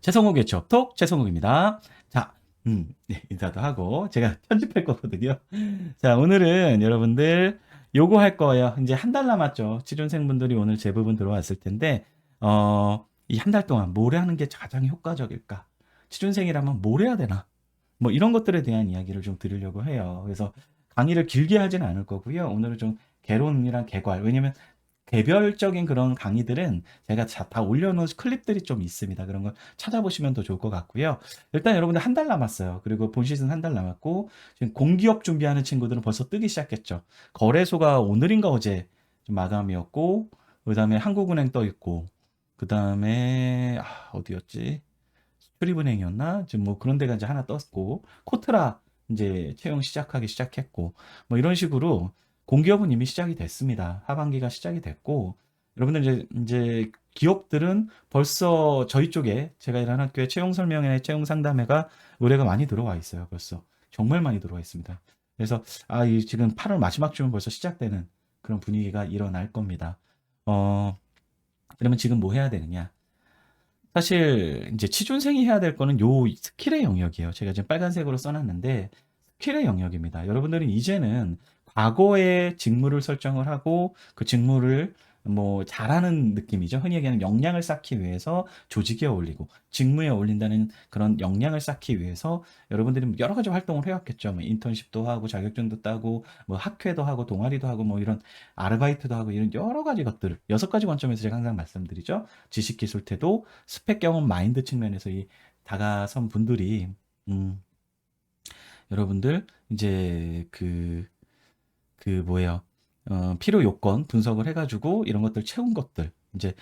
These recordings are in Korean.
최성욱의 유튜브톡 최성욱입니다. 자, 네, 인사도 하고 제가 편집할 거거든요. 자, 오늘은 여러분들 요거 할 거예요. 이제 한 달 남았죠. 취준생분들이 오늘 대부분 들어왔을 텐데, 이 한 달 동안 뭘 하는 게 가장 효과적일까? 취준생이라면 뭘 해야 되나? 뭐 이런 것들에 대한 이야기를 좀 드리려고 해요. 그래서 강의를 길게 하지는 않을 거고요. 오늘은 좀 개론이랑 개괄. 왜냐면 개별적인 그런 강의들은 제가 다 올려놓은 클립들이 좀 있습니다. 그런 걸 찾아보시면 더 좋을 것 같고요. 일단 여러분들 한 달 남았어요. 그리고 본 시즌 한 달 남았고, 지금 공기업 준비하는 친구들은 벌써 뜨기 시작했죠. 거래소가 오늘인가 어제 좀 마감이었고, 그 다음에 한국은행 떠 있고, 그 다음에, 어디였지? 수출입은행이었나? 지금 뭐 그런 데가 이제 하나 떴고, 코트라 이제 채용 시작하기 시작했고, 뭐 이런 식으로 공기업은 이미 시작이 됐습니다. 하반기가 시작이 됐고, 여러분들 이제 기업들은 벌써 저희 쪽에 제가 일하는 학교에 채용 설명회, 채용 상담회가 의뢰가 많이 들어와 있어요. 벌써 정말 많이 들어와 있습니다. 그래서 이 지금 8월 마지막 주면 벌써 시작되는 그런 분위기가 일어날 겁니다. 어, 그러면 지금 뭐 해야 되느냐? 사실 이제 취준생이 해야 될 거는 요 스킬의 영역이에요. 제가 지금 빨간색으로 써놨는데 스킬의 영역입니다. 여러분들은 이제는 과거에 직무를 설정을 하고 그 직무를 뭐 잘하는 느낌이죠. 흔히 얘기하는 역량을 쌓기 위해서 조직에 어울리고 직무에 어울린다는 그런 역량을 쌓기 위해서 여러분들이 여러 가지 활동을 해왔겠죠. 뭐 인턴십도 하고 자격증도 따고 뭐 학회도 하고 동아리도 하고 뭐 이런 아르바이트도 하고 이런 여러 가지 것들을 6가지 관점에서 제가 항상 말씀드리죠. 지식, 기술, 태도, 스펙, 경험, 마인드 측면에서 이 다가선 분들이 음, 여러분들 이제 뭐예요? 필요 요건 분석을 해가지고 이런 것들 채운 것들 이제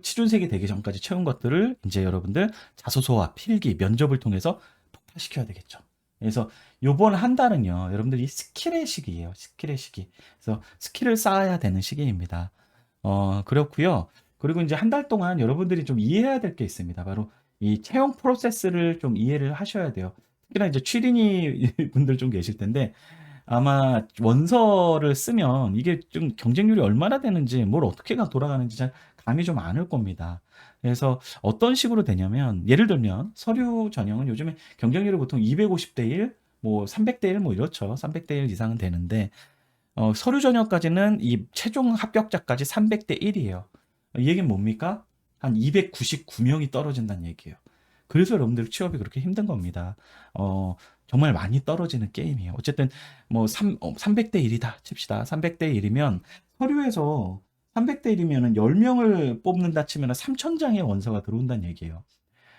취준생이 되기 전까지 채운 것들을 이제 여러분들 자소서와 필기, 면접을 통해서 폭발시켜야 되겠죠. 그래서 요번 한 달은요, 여러분들 이 스킬의 시기예요. 스킬의 시기. 그래서 스킬을 쌓아야 되는 시기입니다. 그렇고요. 그리고 이제 한 달 동안 여러분들이 좀 이해해야 될 게 있습니다. 바로 이 채용 프로세스를 좀 이해를 하셔야 돼요. 특히나 이제 취린이 분들 좀 계실 텐데 아마 원서를 쓰면 이게 좀 경쟁률이 얼마나 되는지 뭘 어떻게 돌아가는지 잘 감이 좀 안 올 겁니다. 그래서 어떤 식으로 되냐면 예를 들면 서류 전형은 요즘에 경쟁률이 보통 250대 1, 뭐 300대 1 뭐 이렇죠. 300대 1 이상은 되는데 서류 전형까지는 이 최종 합격자까지 300대 1이에요. 이 얘기는 뭡니까? 한 299명이 떨어진다는 얘기예요. 그래서 여러분들 취업이 그렇게 힘든 겁니다. 정말 많이 떨어지는 게임이에요. 어쨌든 뭐 300대 1이다 칩시다. 300대 1이면 서류에서 300대 1이면 10명을 뽑는다 치면 3,000장의 원서가 들어온다는 얘기예요.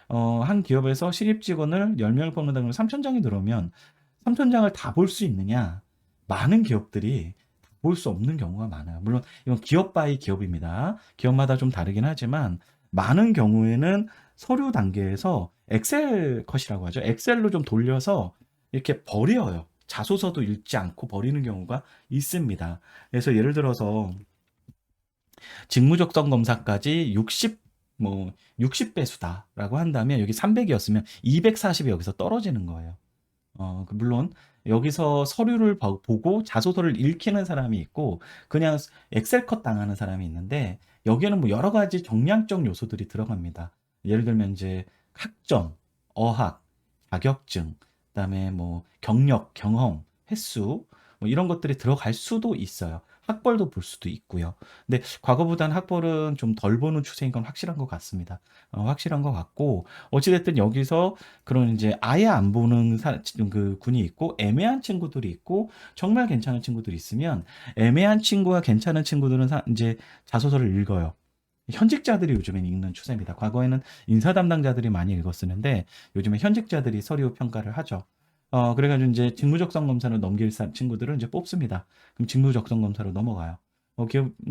한 기업에서 신입 직원을 10명을 뽑는다 그러면 3,000장이 들어오면 3,000장을 다 볼 수 있느냐? 많은 기업들이 볼 수 없는 경우가 많아요. 물론 이건 기업 바이 기업입니다. 기업마다 좀 다르긴 하지만 많은 경우에는 서류 단계에서 엑셀 컷이라고 하죠. 엑셀로 좀 돌려서 이렇게 버려요. 자소서도 읽지 않고 버리는 경우가 있습니다. 그래서 예를 들어서 직무적성 검사까지 60배수다라고 한다면 여기 300이었으면 240이 여기서 떨어지는 거예요. 물론 여기서 서류를 보고 자소서를 읽히는 사람이 있고 그냥 엑셀 컷 당하는 사람이 있는데 여기에는 뭐 여러 가지 정량적 요소들이 들어갑니다. 예를 들면 이제 학점, 어학, 자격증, 그다음에 뭐 경력, 경험, 횟수 뭐 이런 것들이 들어갈 수도 있어요. 학벌도 볼 수도 있고요. 근데 과거보다는 학벌은 좀 덜 보는 추세인 건 확실한 것 같습니다. 확실한 것 같고 어찌됐든 여기서 그런 이제 아예 안 보는 그 군이 있고 애매한 친구들이 있고 정말 괜찮은 친구들이 있으면 애매한 친구와 괜찮은 친구들은 이제 자소서를 읽어요. 현직자들이 요즘엔 읽는 추세입니다. 과거에는 인사 담당자들이 많이 읽었었는데 요즘에 현직자들이 서류 평가를 하죠. 그래가지고 이제 직무적성 검사를 넘길 친구들은 이제 뽑습니다. 그럼 직무적성 검사로 넘어가요.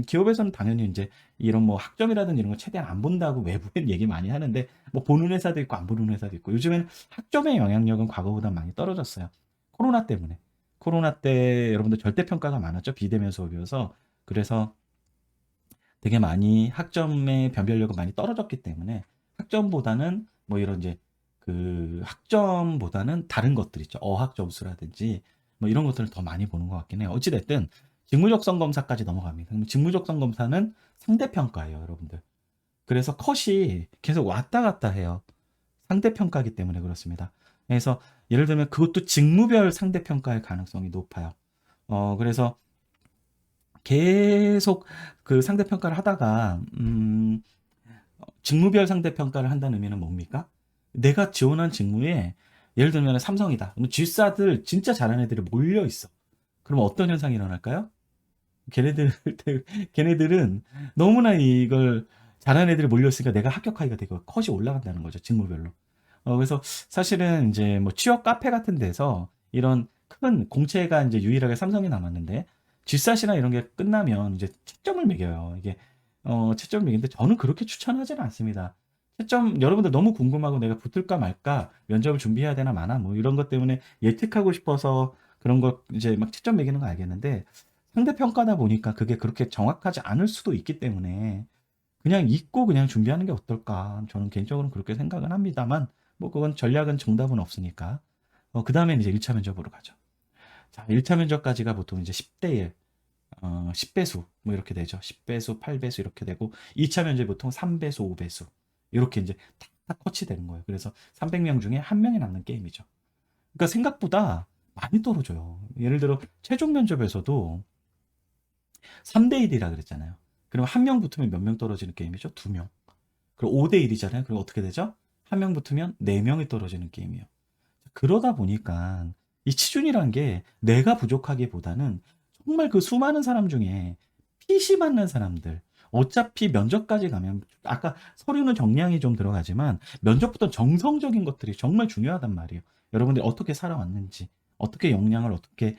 기업에서는 당연히 이제 이런 뭐 학점이라든지 이런 거 최대한 안 본다고 외부엔 얘기 많이 하는데 뭐 보는 회사도 있고 안 보는 회사도 있고 요즘에는 학점의 영향력은 과거보다 많이 떨어졌어요. 코로나 때문에. 코로나 때 여러분들 절대평가가 많았죠. 비대면 수업이어서. 그래서 되게 많이 학점의 변별력은 많이 떨어졌기 때문에 학점보다는 뭐 이런 이제 그 학점보다는 다른 것들 있죠. 어학 점수라든지 뭐 이런 것들을 더 많이 보는 것 같긴 해요. 어찌됐든 직무적성 검사까지 넘어갑니다. 그럼 직무적성 검사는 상대평가예요, 여러분들. 그래서 컷이 계속 왔다 갔다 해요. 상대평가기 때문에 그렇습니다. 그래서 예를 들면 그것도 직무별 상대평가의 가능성이 높아요. 그래서 계속 그 상대평가를 하다가, 직무별 상대평가를 한다는 의미는 뭡니까? 내가 지원한 직무에, 예를 들면 삼성이다. 그럼 G사들 진짜 잘하는 애들이 몰려 있어. 그럼 어떤 현상이 일어날까요? 걔네들, 걔네들은 너무나 이걸 잘하는 애들이 몰려있으니까 내가 합격하기가 되게 컷이 올라간다는 거죠. 직무별로. 그래서 사실은 이제 뭐 취업 카페 같은 데서 이런 큰 공채가 이제 유일하게 삼성이 남았는데, G사시나 이런 게 끝나면 이제 채점을 매겨요. 이게 채점을 매기는데 저는 그렇게 추천하지는 않습니다. 채점 여러분들 너무 궁금하고 내가 붙을까 말까 면접을 준비해야 되나 마나 뭐 이런 것 때문에 예측하고 싶어서 그런 거 이제 막 채점 매기는 거 알겠는데, 상대평가다 보니까 그게 그렇게 정확하지 않을 수도 있기 때문에 그냥 잊고 그냥 준비하는 게 어떨까. 저는 개인적으로 그렇게 생각은 합니다만, 뭐 그건 전략은 정답은 없으니까. 그 다음에 이제 1차 면접으로 가죠. 자, 1차 면접까지가 보통 이제 10대 1, 10배수, 뭐 이렇게 되죠. 10배수, 8배수 이렇게 되고, 2차 면접이 보통 3배수, 5배수. 이렇게 이제 탁탁 컷이 되는 거예요. 그래서 300명 중에 한 명이 남는 게임이죠. 그러니까 생각보다 많이 떨어져요. 예를 들어, 최종 면접에서도 3대 1이라 그랬잖아요. 그럼 한 명 붙으면 몇 명 떨어지는 게임이죠? 2명. 그리고 5대 1이잖아요. 그럼 어떻게 되죠? 한 명 붙으면 4명이 떨어지는 게임이에요. 그러다 보니까 이 치준이란 게 내가 부족하기보다는 정말 그 수많은 사람 중에 PC 받는 사람들, 어차피 면접까지 가면 아까 서류는 정량이 좀 들어가지만 면접부터 정성적인 것들이 정말 중요하단 말이에요. 여러분들이 어떻게 살아왔는지, 어떻게 역량을 어떻게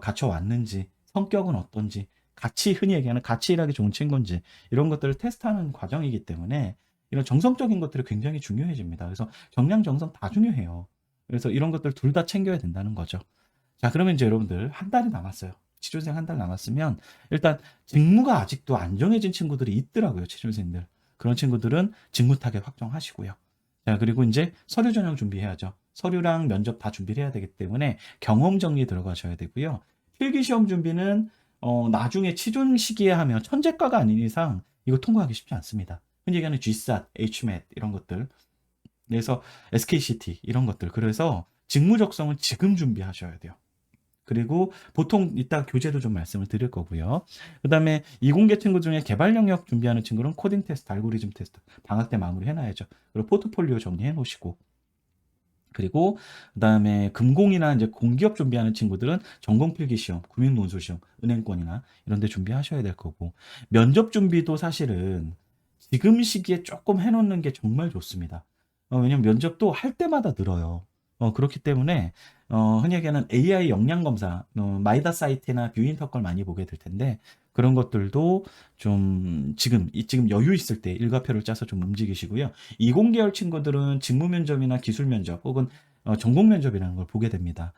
갖춰왔는지, 성격은 어떤지, 같이 흔히 얘기하는 같이 일하기 좋은 친구인지 이런 것들을 테스트하는 과정이기 때문에 이런 정성적인 것들이 굉장히 중요해집니다. 그래서 정량, 정성 다 중요해요. 그래서 이런 것들 둘 다 챙겨야 된다는 거죠. 자, 그러면 이제 여러분들 한 달이 남았어요. 취준생 한 달 남았으면 일단 직무가 아직도 안 정해진 친구들이 있더라고요. 취준생들. 그런 친구들은 직무 타겟 확정하시고요. 자, 그리고 이제 서류 전형 준비해야죠. 서류랑 면접 다 준비를 해야 되기 때문에 경험 정리 들어가셔야 되고요. 필기 시험 준비는 나중에 취준 시기에 하면 천재과가 아닌 이상 이거 통과하기 쉽지 않습니다. 흔히 얘기하는 GSAT, HMAT 이런 것들. 그래서 SKCT 이런 것들. 그래서 직무 적성은 지금 준비하셔야 돼요. 그리고 보통 이따 교재도 좀 말씀을 드릴 거고요. 그다음에 이공계 친구 중에 개발 영역 준비하는 친구는 코딩 테스트, 알고리즘 테스트 방학 때 마무리 해놔야죠. 그리고 포트폴리오 정리해 놓으시고, 그리고 그다음에 금공이나 이제 공기업 준비하는 친구들은 전공 필기 시험, 금융 논술 시험, 은행권이나 이런 데 준비하셔야 될 거고, 면접 준비도 사실은 지금 시기에 조금 해 놓는 게 정말 좋습니다. 왜냐면 면접도 할 때마다 늘어요. 그렇기 때문에 흔히 얘기하는 AI 역량 검사, 마이다 사이트나 뷰인터 걸 많이 보게 될 텐데, 그런 것들도 좀 지금 여유 있을 때 일과표를 짜서 좀 움직이시고요. 이공계열 친구들은 직무 면접이나 기술 면접 혹은 전공 면접이라는 걸 보게 됩니다.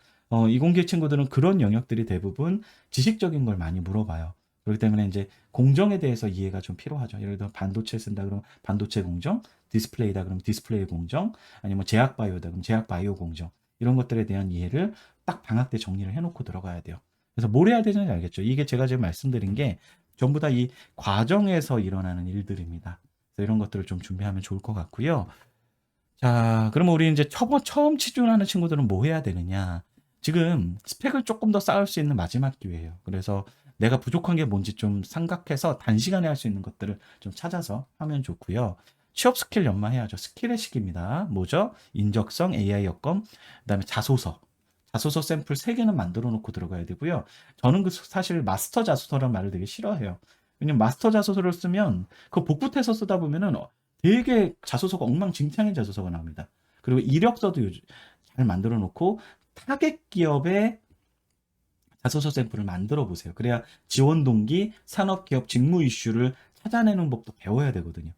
이공계 친구들은 그런 영역들이 대부분 지식적인 걸 많이 물어봐요. 그렇기 때문에 이제 공정에 대해서 이해가 좀 필요하죠. 예를 들어 반도체 쓴다 그러면 반도체 공정, 디스플레이다 그러면 디스플레이 공정, 아니면 제약 바이오다 그러면 제약 바이오 공정, 이런 것들에 대한 이해를 딱 방학 때 정리를 해놓고 들어가야 돼요. 그래서 뭘 해야 되는지 알겠죠? 이게 제가 지금 말씀드린 게 전부 다 이 과정에서 일어나는 일들입니다. 그래서 이런 것들을 좀 준비하면 좋을 것 같고요. 자, 그러면 우리 이제 처음 취준하는 친구들은 뭐 해야 되느냐? 지금 스펙을 조금 더 쌓을 수 있는 마지막 기회예요. 그래서 내가 부족한 게 뭔지 좀 생각해서 단시간에 할 수 있는 것들을 좀 찾아서 하면 좋고요. 취업 스킬 연마해야죠. 스킬의 시기입니다. 뭐죠? 인적성, AI 여건, 그다음에 자소서. 자소서 샘플 3개는 만들어 놓고 들어가야 되고요. 저는 사실 마스터 자소서라는 말을 되게 싫어해요. 왜냐면 마스터 자소서를 쓰면 그 복붙해서 쓰다 보면은 되게 자소서가 엉망진창인 자소서가 나옵니다. 그리고 이력서도 잘 만들어 놓고 타겟 기업의 자소서 샘플을 만들어 보세요. 그래야 지원 동기, 산업 기업 직무 이슈를 찾아내는 법도 배워야 되거든요.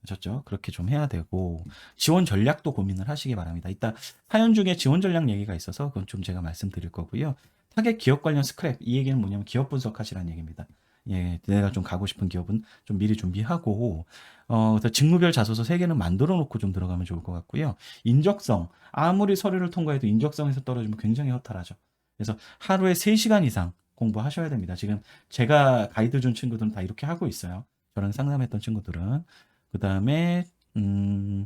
아셨죠? 그렇게 좀 해야 되고, 지원 전략도 고민을 하시기 바랍니다. 이따 사연 중에 지원 전략 얘기가 있어서 그건 좀 제가 말씀드릴 거고요. 타겟 기업 관련 스크랩, 이 얘기는 뭐냐면 기업 분석하시라는 얘기입니다. 예, 내가 좀 가고 싶은 기업은 좀 미리 준비하고, 그래서 직무별 자소서 3개는 만들어 놓고 좀 들어가면 좋을 것 같고요. 인적성, 아무리 서류를 통과해도 인적성에서 떨어지면 굉장히 허탈하죠. 그래서 하루에 3시간 이상 공부하셔야 됩니다. 지금 제가 가이드 준 친구들은 다 이렇게 하고 있어요. 저랑 상담했던 친구들은. 그다음에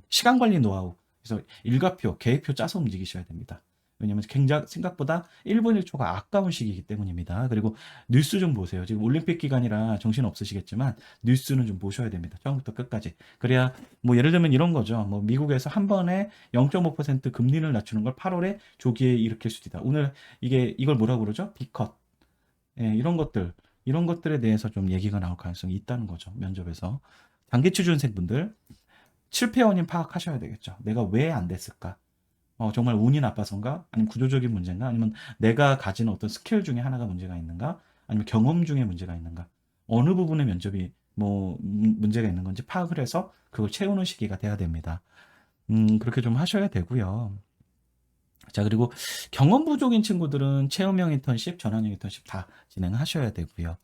시간 관리 노하우. 그래서 일과표, 계획표 짜서 움직이셔야 됩니다. 왜냐면 굉장히 생각보다 1분 1초가 아까운 시기이기 때문입니다. 그리고 뉴스 좀 보세요. 지금 올림픽 기간이라 정신 없으시겠지만 뉴스는 좀 보셔야 됩니다. 처음부터 끝까지. 그래야 뭐 예를 들면 이런 거죠. 뭐 미국에서 한 번에 0.5% 금리를 낮추는 걸 8월에 조기에 일으킬 수도 있다. 오늘 이걸 뭐라고 그러죠? 비컷. 예, 이런 것들에 대해서 좀 얘기가 나올 가능성이 있다는 거죠. 면접에서. 단기 취준생분들 실패 원인 파악하셔야 되겠죠. 내가 왜 안 됐을까? 정말 운이 나빠서인가? 아니면 구조적인 문제인가? 아니면 내가 가진 어떤 스킬 중에 하나가 문제가 있는가? 아니면 경험 중에 문제가 있는가? 어느 부분에 면접이 뭐 문제가 있는 건지 파악을 해서 그걸 채우는 시기가 돼야 됩니다. 그렇게 좀 하셔야 되고요. 자, 그리고 경험 부족인 친구들은 체험형 인턴십, 전환형 인턴십 다 진행하셔야 되고요.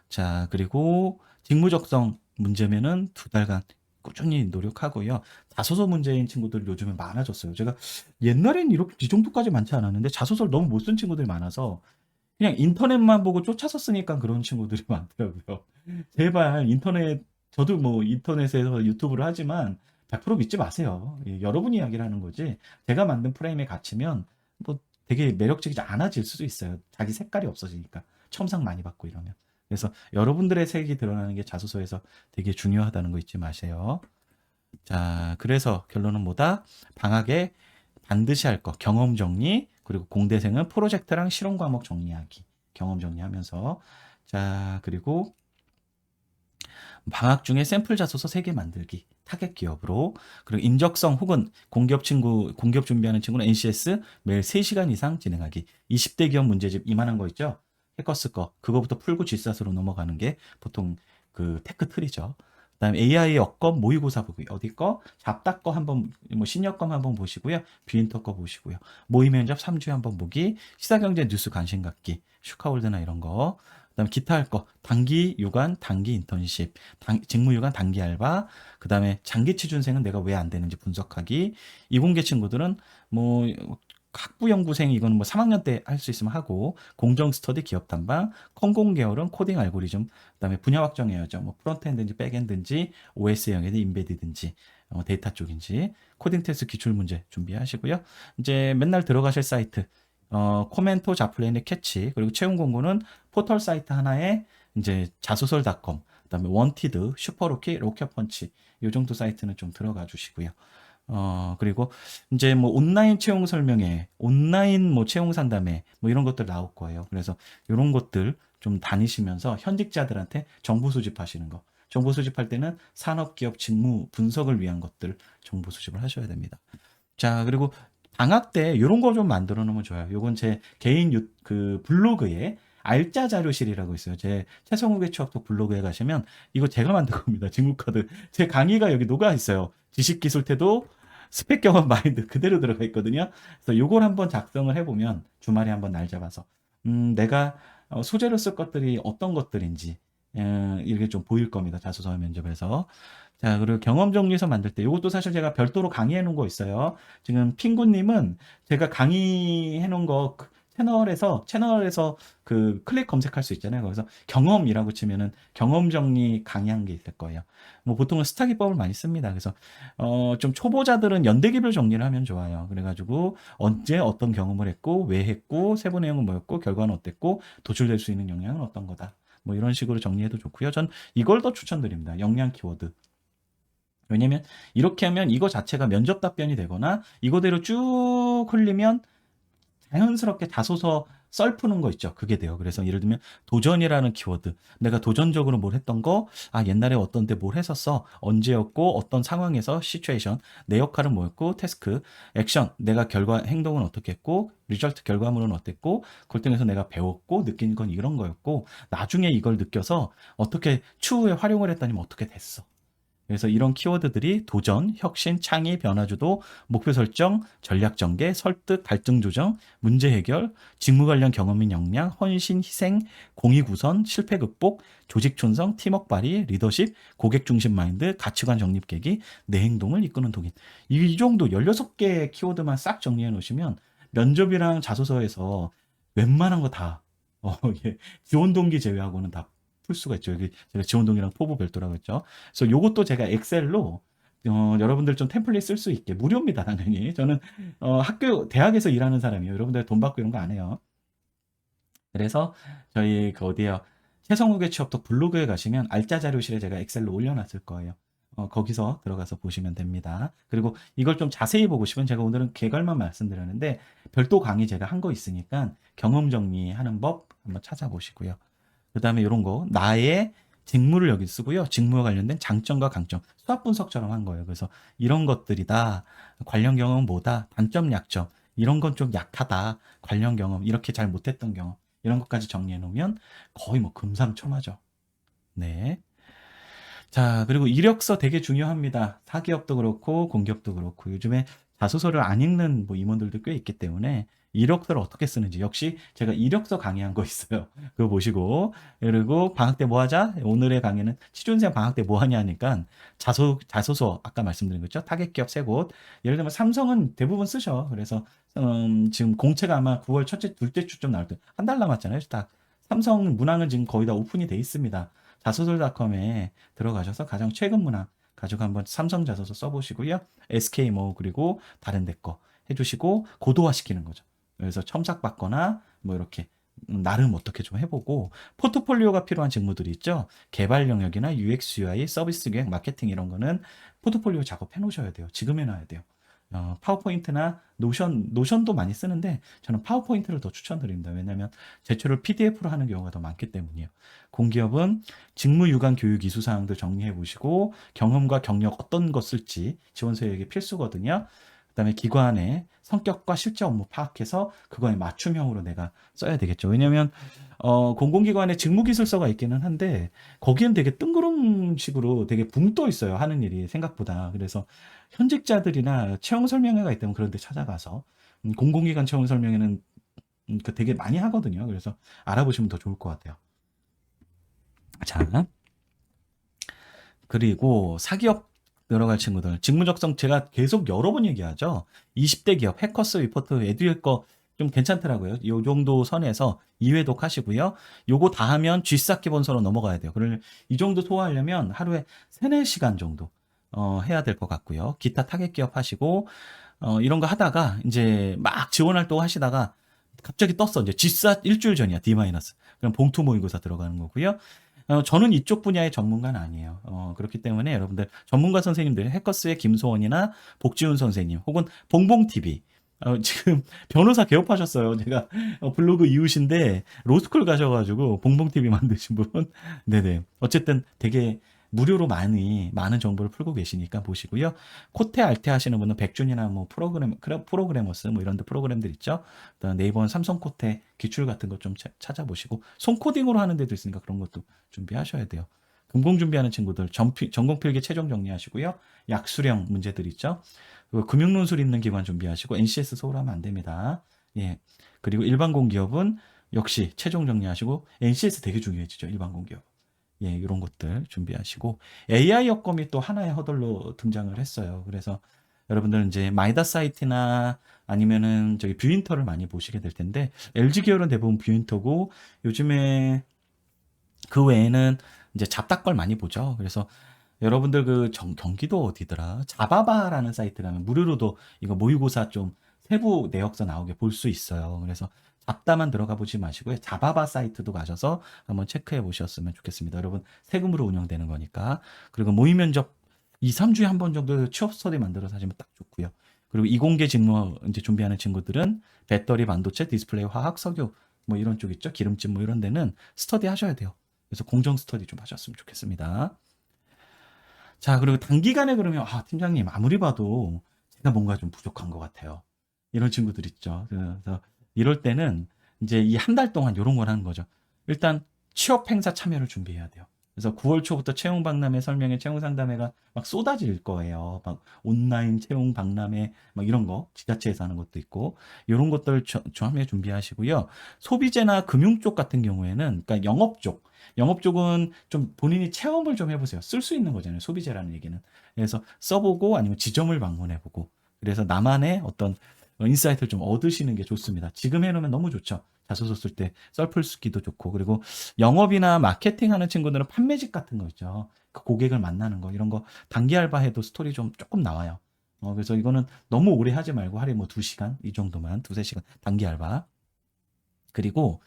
자, 그리고 직무 적성 문제면은 2달간 꾸준히 노력하고요. 자소서 문제인 친구들 요즘에 많아졌어요. 제가 옛날엔 이렇게 이 정도까지 많지 않았는데 자소서를 너무 못 쓴 친구들이 많아서 그냥 인터넷만 보고 쫓아서 쓰니까 그런 친구들이 많더라고요. 제발 저도 뭐 인터넷에서 유튜브를 하지만 100% 믿지 마세요. 예, 여러분이 이야기를 하는 거지. 제가 만든 프레임에 갇히면 뭐 되게 매력적이지 않아질 수도 있어요. 자기 색깔이 없어지니까. 첨삭 많이 받고 이러면. 그래서 여러분들의 색이 드러나는 게 자소서에서 되게 중요하다는 거 잊지 마세요. 자, 그래서 결론은 뭐다? 방학에 반드시 할 거, 경험 정리, 그리고 공대생은 프로젝트랑 실험 과목 정리하기. 경험 정리하면서. 자, 그리고 방학 중에 샘플 자소서 3개 만들기. 타겟 기업으로. 그리고 인적성 혹은 공기업 준비하는 친구는 NCS 매일 3시간 이상 진행하기. 20대 기업 문제집 이만한 거 있죠? 해커스 거. 그거부터 풀고 GSAT으로 넘어가는 게 보통 그 테크 틀이죠. 그다음에 AI 여건 모의고사 보기. 어디 거? 잡다 거 한번 뭐 신여건 한번 보시고요. 비인터 거 보시고요. 모의 면접 3주에 한번 보기. 시사경제 뉴스 관심 갖기. 슈카월드나 이런 거. 그다음에 기타 할 거. 단기 유관, 단기 인턴십, 직무 유관, 단기 알바. 그다음에 장기 취준생은 내가 왜 안 되는지 분석하기. 이공계 친구들은 뭐 학부 연구생 이거는 뭐 3학년 때 할 수 있으면 하고 공정 스터디 기업 탐방 컴공 계열은 코딩 알고리즘 그다음에 분야 확정해야죠. 뭐 프론트엔드인지 백엔드인지 OS형인지 인베디든지 데이터 쪽인지 코딩 테스트 기출 문제 준비하시고요. 이제 맨날 들어가실 사이트 코멘토 자플레인의 캐치 그리고 채용 공고는 포털 사이트 하나에 이제 자소설닷컴 그다음에 원티드 슈퍼로키 로켓펀치 요 정도 사이트는 좀 들어가 주시고요. 그리고 이제 뭐 온라인 채용 설명회, 온라인 뭐 채용 상담회 뭐 이런 것들 나올 거예요. 그래서 이런 것들 좀 다니시면서 현직자들한테 정보 수집하시는 거. 정보 수집할 때는 산업기업 직무 분석을 위한 것들 정보 수집을 하셔야 됩니다. 자, 그리고 방학 때 이런 거 좀 만들어 놓으면 좋아요. 요건 제 개인 그 블로그에 알짜 자료실이라고 있어요. 제 최성욱의 추억도 블로그에 가시면 이거 제가 만든 겁니다. 직무카드. 제 강의가 여기 녹아 있어요. 지식기술 태도, 스펙 경험 마인드 그대로 들어가 있거든요. 그래서 요걸 한번 작성을 해보면 주말에 한번 날 잡아서 내가 소재로 쓸 것들이 어떤 것들인지 이렇게 좀 보일 겁니다. 자소서 면접에서. 자, 그리고 경험 정리서 만들 때 이것도 사실 제가 별도로 강의해 놓은 거 있어요. 지금 핑구님은 제가 강의해 놓은 거 채널에서 그 클릭 검색할 수 있잖아요. 거기서 경험이라고 치면은 경험 정리 강의한 게 있을 거예요. 뭐 보통은 스타 기법을 많이 씁니다. 그래서 좀 초보자들은 연대기별 정리를 하면 좋아요. 그래가지고 언제 어떤 경험을 했고 왜 했고 세부 내용은 뭐였고 결과는 어땠고 도출될 수 있는 영향은 어떤 거다. 뭐 이런 식으로 정리해도 좋고요. 전 이걸 더 추천드립니다. 역량 키워드. 왜냐면 이렇게 하면 이거 자체가 면접 답변이 되거나 이거대로 쭉 흘리면 자연스럽게 자소서 썰 푸는 거 있죠. 그게 돼요. 그래서 예를 들면 도전이라는 키워드. 내가 도전적으로 뭘 했던 거, 옛날에 어떤 때 뭘 했었어. 언제였고, 어떤 상황에서 시츄에이션, 내 역할은 뭐였고, 태스크, 액션, 내가 행동은 어떻게 했고, 리절트 결과물은 어땠고, 그걸 통해서 내가 배웠고, 느낀 건 이런 거였고, 나중에 이걸 느껴서 어떻게 추후에 활용을 했다니 어떻게 됐어. 그래서 이런 키워드들이 도전, 혁신, 창의, 변화주도, 목표 설정, 전략 전개, 설득, 갈등 조정, 문제 해결, 직무 관련 경험 및 역량, 헌신, 희생, 공익 우선, 실패 극복, 조직 촌성, 팀워크 발휘, 리더십, 고객 중심 마인드, 가치관 정립 계기, 내 행동을 이끄는 동인. 이 정도 16개 키워드만 싹 정리해 놓으시면 면접이랑 자소서에서 웬만한 거 다, 지원 동기 제외하고는 다 풀 수가 있죠. 여기 제가 지원동이랑 포부 별도라고 했죠. 그래서 요것도 제가 엑셀로 여러분들 좀 템플릿 쓸 수 있게 무료입니다, 당연히. 저는 대학에서 일하는 사람이에요. 여러분들 돈 받고 이런 거 안 해요. 그래서 저희 그 어디에요? 최성욱의 취업톡 블로그에 가시면 알짜 자료실에 제가 엑셀로 올려놨을 거예요. 거기서 들어가서 보시면 됩니다. 그리고 이걸 좀 자세히 보고 싶으면 제가 오늘은 개괄만 말씀드렸는데 별도 강의 제가 한 거 있으니까 경험 정리하는 법 한번 찾아보시고요. 그 다음에 이런 거 나의 직무를 여기 쓰고요. 직무와 관련된 장점과 강점 수학 분석처럼 한 거예요. 그래서 이런 것들이다. 관련 경험은 뭐다. 단점 약점 이런 건 좀 약하다. 관련 경험 이렇게 잘 못했던 경험 이런 것까지 정리해 놓으면 거의 뭐 금상첨화죠. 네. 자, 그리고 이력서 되게 중요합니다. 사기업도 그렇고 공기업도 그렇고 요즘에 자소서를 안 읽는 뭐 임원들도 꽤 있기 때문에 이력서를 어떻게 쓰는지 역시 제가 이력서 강의한 거 있어요. 그거 보시고 그리고 방학 때 뭐 하자? 오늘의 강의는 취준생 방학 때 뭐 하냐 하니까 자소서 아까 말씀드린 거죠. 타겟 기업 세 곳. 예를 들면 삼성은 대부분 쓰셔. 그래서 지금 공채가 아마 9월 첫째, 둘째 주쯤 나올 때 한 달 남았잖아요. 딱 삼성 문항은 지금 거의 다 오픈이 돼 있습니다. 자소설닷컴에 들어가셔서 가장 최근 문항 가지고 한번 삼성 자소서 써보시고요. SK 뭐 그리고 다른 데 거 해주시고 고도화시키는 거죠. 그래서 첨삭받거나 뭐 이렇게 나름 어떻게 좀 해보고 포트폴리오가 필요한 직무들이 있죠. 개발 영역이나 UX, UI, 서비스 기획, 마케팅 이런 거는 포트폴리오 작업해 놓으셔야 돼요. 지금 해놔야 돼요. 파워포인트나 노션도 많이 쓰는데 저는 파워포인트를 더 추천드립니다. 왜냐하면 제출을 PDF로 하는 경우가 더 많기 때문이에요. 공기업은 직무 유관 교육 이수 사항들 정리해 보시고 경험과 경력 어떤 거 쓸지 지원서에게 필수거든요. 그다음에 기관의 성격과 실제 업무 파악해서 그거에 맞춤형으로 내가 써야 되겠죠. 왜냐하면 공공기관에 직무기술서가 있기는 한데 거기는 되게 뜬구름 식으로 되게 붕 떠 있어요. 하는 일이 생각보다. 그래서 현직자들이나 채용 설명회가 있다면 그런 데 찾아가서 공공기관 채용 설명회는 그 되게 많이 하거든요. 그래서 알아보시면 더 좋을 것 같아요. 자, 그리고 사기업 들어갈 친구들 직무 적성 제가 계속 여러 번 얘기하죠. 20대 기업 해커스 리포트 에듀일 거 좀 괜찮더라고요. 요 정도 선에서 2회독 하시고요. 요거 다 하면 G싹 기본서로 넘어가야 돼요. 그러면 이 정도 소화하려면 하루에 3, 4시간 정도 해야 될 것 같고요. 기타 타겟 기업 하시고 이런 거 하다가 이제 막 지원 활동 하시다가 갑자기 떴어. 이제 G싹 일주일 전이야. D-. 그럼 봉투 모의고사 들어가는 거고요. 저는 이쪽 분야의 전문가는 아니에요. 그렇기 때문에 여러분들 전문가 선생님들 해커스의 김소원이나 복지훈 선생님 혹은 봉봉TV 지금 변호사 개업하셨어요. 제가 블로그 이웃인데 로스쿨 가셔가지고 봉봉TV 만드신 분. 네네. 어쨌든 되게 무료로 많은 정보를 풀고 계시니까 보시고요. 코테 알테 하시는 분은 백준이나 뭐 프로그래머스 뭐 이런 데 프로그램들 있죠. 네이버는 삼성 코테 기출 같은 것 좀 찾아보시고 손코딩으로 하는 데도 있으니까 그런 것도 준비하셔야 돼요. 금공 준비하는 친구들 전공 필기 최종 정리하시고요. 약수령 문제들 있죠. 금융논술 있는 기관 준비하시고 NCS 소홀하면 안 됩니다. 예. 그리고 일반 공기업은 역시 최종 정리하시고 NCS 되게 중요해지죠. 일반 공기업. 예, 이런 것들 준비하시고 AI 여건이 또 하나의 허들로 등장을 했어요. 그래서 여러분들은 이제 마이다 사이트나 아니면은 저기 뷰인터를 많이 보시게 될 텐데 LG 계열은 대부분 뷰인터고 요즘에 그 외에는 이제 잡다걸 많이 보죠. 그래서 여러분들 그 경기도 어디더라? 자바바라는 사이트 가면 무료로도 이거 모의고사 좀 세부 내역서 나오게 볼 수 있어요. 그래서 잡다만 들어가 보지 마시고요. 자바바 사이트도 가셔서 한번 체크해 보셨으면 좋겠습니다. 여러분 세금으로 운영되는 거니까. 그리고 모의 면접 2, 3주에 한 번 정도 취업 스터디 만들어서 하시면 딱 좋고요. 그리고 이공계 직무 이제 준비하는 친구들은 배터리, 반도체, 디스플레이, 화학, 석유 뭐 이런 쪽 있죠. 기름집 뭐 이런 데는 스터디 하셔야 돼요. 그래서 공정 스터디 좀 하셨으면 좋겠습니다. 자, 그리고 단기간에 그러면 팀장님 아무리 봐도 제가 뭔가 좀 부족한 것 같아요. 이런 친구들 있죠. 그래서 이럴 때는 이제 이 한 달 동안 이런 걸 하는 거죠. 일단 취업 행사 참여를 준비해야 돼요. 그래서 9월 초부터 채용 박람회 설명회, 채용 상담회가 막 쏟아질 거예요. 막 온라인 채용 박람회 막 이런 거 지자체에서 하는 것도 있고 이런 것들 참여 준비하시고요. 소비재나 금융 쪽 같은 경우에는 그러니까 영업 쪽은 좀 본인이 체험을 좀 해보세요. 쓸 수 있는 거잖아요. 소비재라는 얘기는. 그래서 써보고 아니면 지점을 방문해보고 그래서 나만의 어떤 인사이트를 좀 얻으시는 게 좋습니다. 지금 해놓으면 너무 좋죠. 자소서 쓸 때 썰풀 쓰기도 좋고, 그리고 영업이나 마케팅 하는 친구들은 판매직 같은 거 있죠. 그 고객을 만나는 거, 이런 거 단기 알바해도 스토리 좀 조금 나와요. 그래서 이거는 너무 오래 하지 말고 하루에 뭐 2시간 이 정도만, 2-3시간 단기 알바. 그리고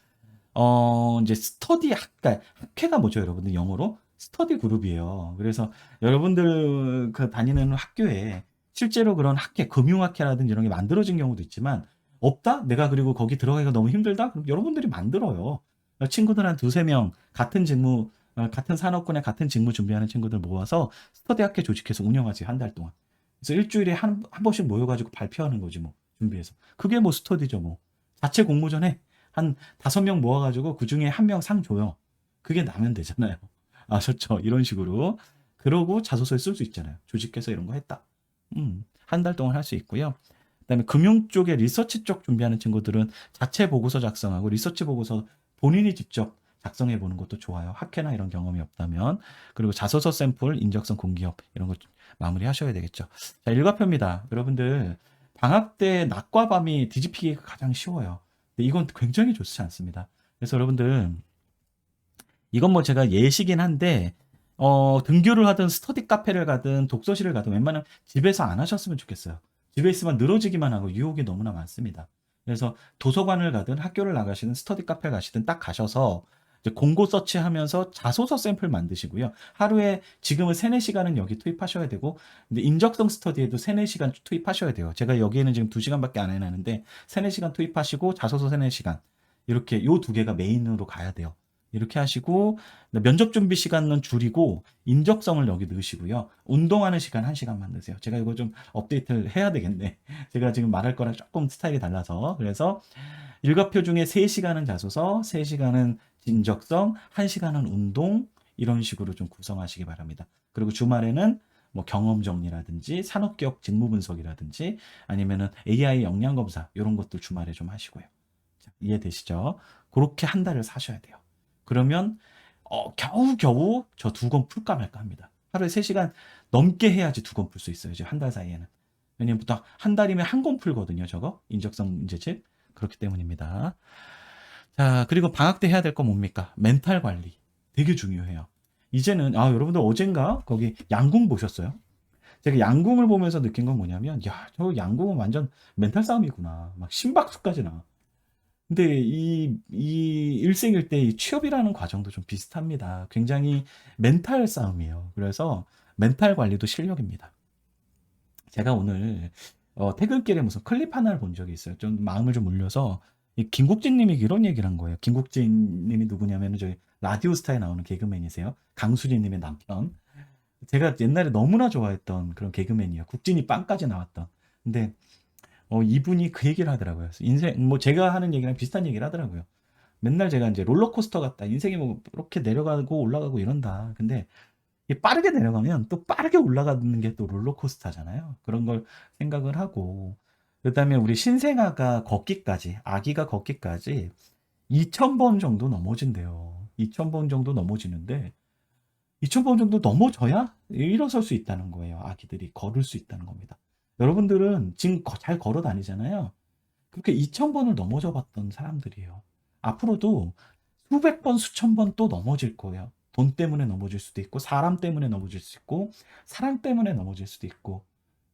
이제 스터디 그러니까 학회가 뭐죠, 여러분들? 영어로 스터디 그룹이에요. 그래서 여러분들 그 다니는 학교에 실제로 그런 학회, 금융학회라든지 이런 게 만들어진 경우도 있지만, 없다? 내가 그리고 거기 들어가기가 너무 힘들다? 그럼 여러분들이 만들어요. 친구들 한 2-3명 같은 직무, 같은 산업군에 같은 직무 준비하는 친구들 모아서 스터디 학회 조직해서 운영하지, 한 달 동안. 그래서 일주일에 한 번씩 모여가지고 발표하는 거지, 뭐, 준비해서. 그게 뭐 스터디죠, 뭐. 자체 공모전에 한 5명 모아가지고 그 중에 1명 상 줘요. 그게 나면 되잖아요. 아셨죠? 이런 식으로. 그러고 자소서에 쓸 수 있잖아요. 조직해서 이런 거 했다. 한 달 동안 할 수 있고요. 그다음에 금융 쪽에 리서치 쪽 준비하는 친구들은 자체 보고서 작성하고 리서치 보고서 본인이 직접 작성해 보는 것도 좋아요. 학회나 이런 경험이 없다면. 그리고 자소서 샘플, 인적성 공기업 이런 거 마무리 하셔야 되겠죠. 자, 일과표입니다. 여러분들 방학 때 낮과 밤이 뒤집히기가 가장 쉬워요. 근데 이건 굉장히 좋지 않습니다. 그래서 여러분들 이건 뭐 제가 예시긴 한데 등교를 하든 스터디 카페를 가든 독서실을 가든 웬만하면 집에서 안 하셨으면 좋겠어요. 집에 있으면 늘어지기만 하고 유혹이 너무나 많습니다. 그래서 도서관을 가든 학교를 나가시든 스터디 카페 가시든 딱 가셔서 이제 공고 서치하면서 자소서 샘플 만드시고요. 하루에 지금은 3-4시간은 여기 투입하셔야 되고, 근데 인적성 스터디에도 3-4시간 투입하셔야 돼요. 제가 여기에는 지금 2시간밖에 안 해놨는데 3-4시간 투입하시고 자소서 3-4시간 이렇게 요 2개가 메인으로 가야 돼요. 이렇게 하시고 면접 준비 시간은 줄이고 인적성을 여기 넣으시고요. 운동하는 시간 1시간만 넣으세요. 제가 이거 좀 업데이트를 해야 되겠네. 제가 지금 말할 거랑 조금 스타일이 달라서. 그래서 일과표 중에 3시간은 자소서, 3시간은 인적성, 1시간은 운동, 이런 식으로 좀 구성하시기 바랍니다. 그리고 주말에는 뭐 경험 정리라든지 산업기업 직무 분석이라든지 아니면은 AI 역량 검사 이런 것도 주말에 좀 하시고요. 자, 이해되시죠? 그렇게 한 달을 사셔야 돼요. 그러면 겨우겨우 저 2권 풀까 말까 합니다. 하루에 3시간 넘게 해야지 2권 풀 수 있어요. 이제 한 달 사이에는. 왜냐면 보통 한 달이면 1권 풀거든요. 저거 인적성 문제집. 그렇기 때문입니다. 자, 그리고 방학 때 해야 될 거 뭡니까? 멘탈 관리. 되게 중요해요. 이제는 여러분들 어젠가 거기 양궁 보셨어요? 제가 양궁을 보면서 느낀 건 뭐냐면, 야, 저 양궁은 완전 멘탈 싸움이구나. 막 심박수까지 나. 근데 이 일생일대 이 취업이라는 과정도 좀 비슷합니다. 굉장히 멘탈 싸움이에요. 그래서 멘탈 관리도 실력입니다. 제가 오늘 퇴근길에 무슨 클립 하나를 본 적이 있어요. 좀 마음을 좀 울려서 이 김국진 님이 이런 얘기를 한 거예요. 김국진 님이 누구냐면 저희 라디오스타에 나오는 개그맨이세요. 강수진 님의 남편. 제가 옛날에 너무나 좋아했던 그런 개그맨이에요. 국진이 빵까지 나왔던. 근데 이분이 그 얘기를 하더라고요. 그래서 인생, 뭐 제가 하는 얘기랑 비슷한 얘기를 하더라고요. 맨날 제가 이제 롤러코스터 같다. 인생이 뭐 이렇게 내려가고 올라가고 이런다. 근데 빠르게 내려가면 또 빠르게 올라가는 게 또 롤러코스터잖아요. 그런 걸 생각을 하고. 그다음에 우리 신생아가 걷기까지, 아기가 걷기까지 2,000번 정도 넘어진대요. 2,000번 정도 넘어지는데 2,000번 정도 넘어져야 일어설 수 있다는 거예요. 아기들이 걸을 수 있다는 겁니다. 여러분들은 지금 잘 걸어 다니잖아요. 그렇게 2,000번을 넘어져 봤던 사람들이에요. 앞으로도 수백 번, 수천 번 또 넘어질 거예요. 돈 때문에 넘어질 수도 있고, 사람 때문에 넘어질 수 있고, 사랑 때문에 넘어질 수도 있고,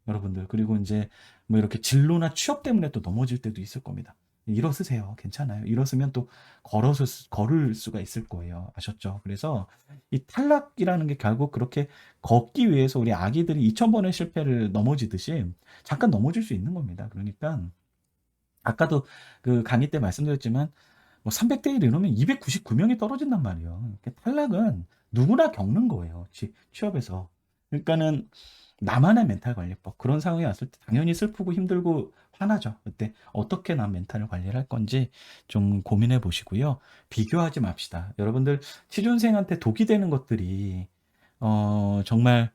여러분들. 그리고 이제 뭐 이렇게 진로나 취업 때문에 또 넘어질 때도 있을 겁니다. 일어서세요. 괜찮아요. 일어서면 또 걸을 수가 있을 거예요. 아셨죠? 그래서 이 탈락이라는 게 결국 그렇게 걷기 위해서 우리 아기들이 2,000번의 실패를 넘어지듯이 잠깐 넘어질 수 있는 겁니다. 그러니까 아까도 그 강의 때 말씀드렸지만 뭐 300대 1 이러면 299명이 떨어진단 말이에요. 탈락은 누구나 겪는 거예요. 취업에서. 그러니까는 나만의 멘탈 관리법. 그런 상황이 왔을 때 당연히 슬프고 힘들고 화나죠. 그때 어떻게 난 멘탈을 관리를 할 건지 좀 고민해 보시고요. 비교하지 맙시다. 여러분들 취준생한테 독이 되는 것들이 정말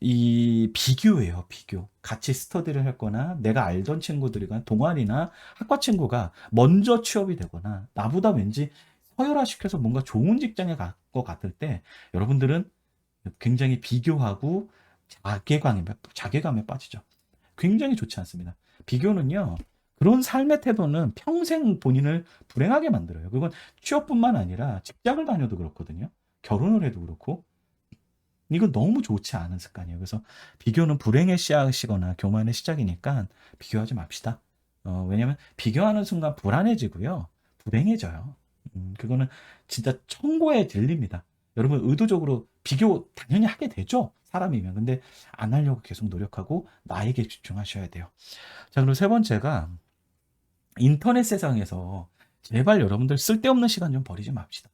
이 비교예요, 비교. 같이 스터디를 할 거나 내가 알던 친구들이나 동아리나 학과 친구가 먼저 취업이 되거나 나보다 왠지 서열화시켜서 뭔가 좋은 직장에 갈 것 같을 때 여러분들은 굉장히 비교하고 자괴감에 빠지죠. 굉장히 좋지 않습니다. 비교는요, 그런 삶의 태도는 평생 본인을 불행하게 만들어요. 그건 취업뿐만 아니라 직장을 다녀도 그렇거든요. 결혼을 해도 그렇고. 이건 너무 좋지 않은 습관이에요. 그래서 비교는 불행의 씨앗이거나 교만의 시작이니까 비교하지 맙시다. 왜냐면 비교하는 순간 불안해지고요. 불행해져요. 그거는 진짜 천고의 진리입니다. 여러분 의도적으로 비교 당연히 하게 되죠. 사람이면. 근데 안 하려고 계속 노력하고 나에게 집중하셔야 돼요. 자, 그리고 세 번째가 인터넷 세상에서 제발 여러분들 쓸데없는 시간 좀 버리지 맙시다.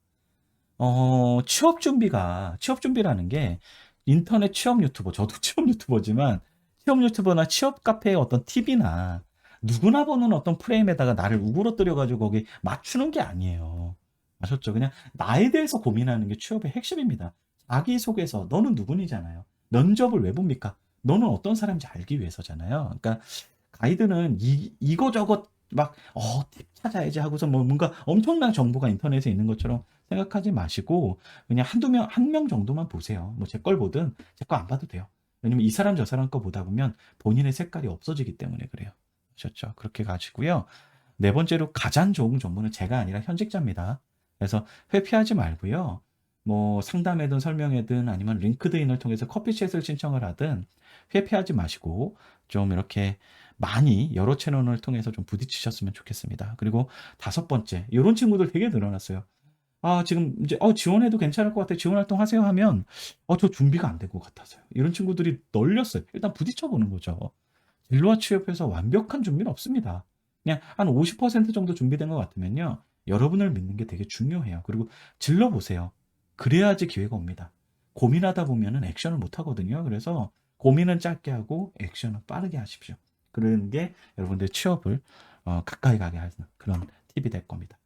취업 준비라는 게 인터넷 취업 유튜버, 저도 취업 유튜버지만 취업 유튜버나 취업 카페의 어떤 팁이나 누구나 보는 어떤 프레임에다가 나를 우그러뜨려 가지고 거기 맞추는 게 아니에요. 아셨죠? 그냥 나에 대해서 고민하는 게 취업의 핵심입니다. 자기소개서, 너는 누구니잖아요. 면접을 왜 봅니까? 너는 어떤 사람인지 알기 위해서잖아요. 그러니까 가이드는 이거저것 막, 팁 찾아야지 하고서 뭐 뭔가 엄청난 정보가 인터넷에 있는 것처럼 생각하지 마시고, 그냥 한 명 정도만 보세요. 뭐 제 걸 보든 제 거 안 봐도 돼요. 왜냐면 이 사람 저 사람 거 보다 보면 본인의 색깔이 없어지기 때문에 그래요. 아셨죠? 그렇게 가지고요. 네 번째로 가장 좋은 정보는 제가 아니라 현직자입니다. 그래서 회피하지 말고요. 뭐 상담이든 설명회든 아니면 링크드인을 통해서 커피챗을 신청을 하든 회피하지 마시고 좀 이렇게 많이 여러 채널을 통해서 좀 부딪히셨으면 좋겠습니다. 그리고 다섯 번째, 이런 친구들 되게 늘어났어요. 아, 지금 이제 지원해도 괜찮을 것 같아요. 지원 활동 하세요 하면 저 준비가 안 된 것 같아서요. 이런 친구들이 널렸어요. 일단 부딪혀 보는 거죠. 진로와 취업해서 완벽한 준비는 없습니다. 그냥 한 50% 정도 준비된 것 같으면요. 여러분을 믿는 게 되게 중요해요. 그리고 질러보세요. 그래야지 기회가 옵니다. 고민하다 보면은 액션을 못 하거든요. 그래서 고민은 짧게 하고 액션은 빠르게 하십시오. 그런 게 여러분들 취업을 가까이 가게 하는 그런 팁이 될 겁니다.